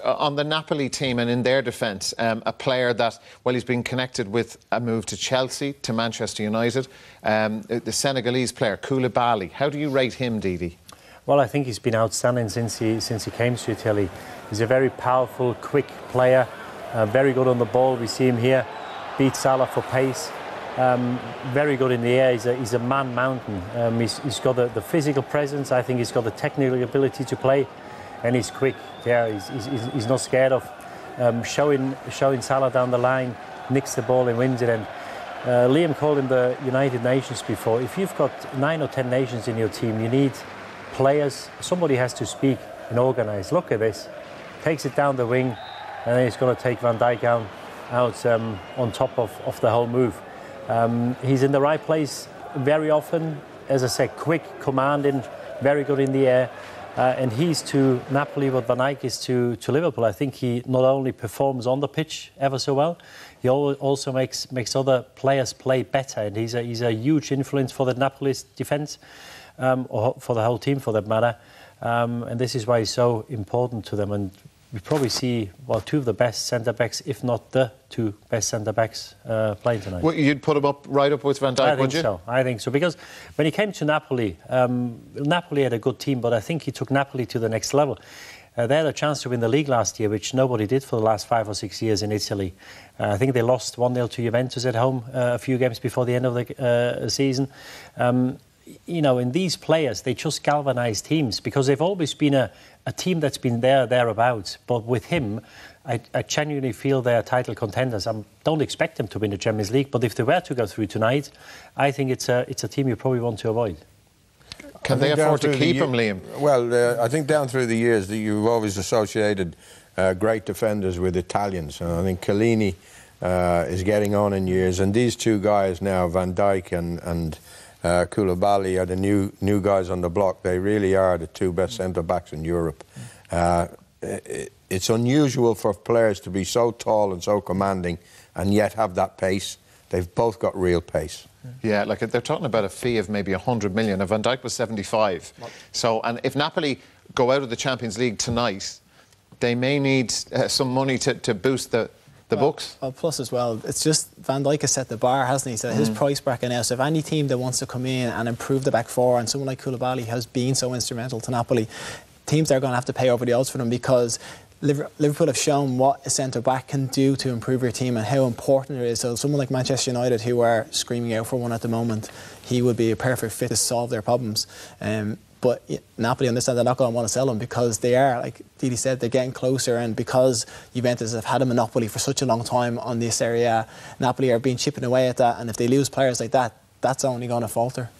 On the Napoli team and in their defence, a player that, well, he's been connected with a move to Chelsea, to Manchester United, the Senegalese player, Koulibaly. How do you rate him, Didi? Well, I think he's been outstanding since he came to Italy. He's a very powerful, quick player, very good on the ball. We see him here, beat Salah for pace. Very good in the air. He's a man mountain. He's got the physical presence. I think he's got the technical ability to play, and he's quick. Yeah, he's not scared of showing Salah down the line, nicks the ball and wins it. And Liam called him the United Nations before. If you've got 9 or 10 nations in your team, you need players. Somebody has to speak and organise. Look at this. Takes it down the wing, and then he's going to take Van Dijk out on top of the whole move. He's in the right place very often. As I said, quick, commanding, very good in the air. And he's to Napoli what Van Dijk is to Liverpool. I think he not only performs on the pitch ever so well, he also makes other players play better. And he's a huge influence for the Napoli's defence, or for the whole team for that matter. And this is why he's so important to them. And we probably see, well, 2 of the best centre-backs, if not the 2 best centre-backs playing tonight. Well, you'd put him right up with Van Dijk, would you? I think so. Because when he came to Napoli, Napoli had a good team, but I think he took Napoli to the next level. They had a chance to win the league last year, which nobody did for the last 5 or 6 years in Italy. I think they lost 1-0 to Juventus at home a few games before the end of the season. You know, in these players, they just galvanise teams because they've always been a team that's been thereabouts. But with him, I genuinely feel they're title contenders. I don't expect them to win the Champions League, but if they were to go through tonight, I think it's a team you probably want to avoid. Can they afford to keep him, Liam? Well, I think down through the years, you've always associated great defenders with Italians. And I think Chiellini is getting on in years. And these 2 guys now, Van Dijk and Koulibaly, are the new guys on the block. They really are the 2 best centre-backs in Europe. It's unusual for players to be so tall and so commanding and yet have that pace. They've both got real pace. Yeah, like they're talking about a fee of maybe 100 million. Now, Van Dijk was 75. So, and if Napoli go out of the Champions League tonight, they may need some money to boost the books. Well, plus as well, it's just Van Dijk has set the bar, hasn't he? So his price bracket now. So if any team that wants to come in and improve the back four, and someone like Koulibaly has been so instrumental to Napoli, teams are going to have to pay over the odds for them because Liverpool have shown what a centre-back can do to improve your team and how important it is. So someone like Manchester United, who are screaming out for one at the moment, he would be a perfect fit to solve their problems. But Napoli understand they're not going to want to sell him because they are, like Didi said, they're getting closer, and because Juventus have had a monopoly for such a long time on this area, Napoli are being chipping away at that, and if they lose players like that, that's only going to falter.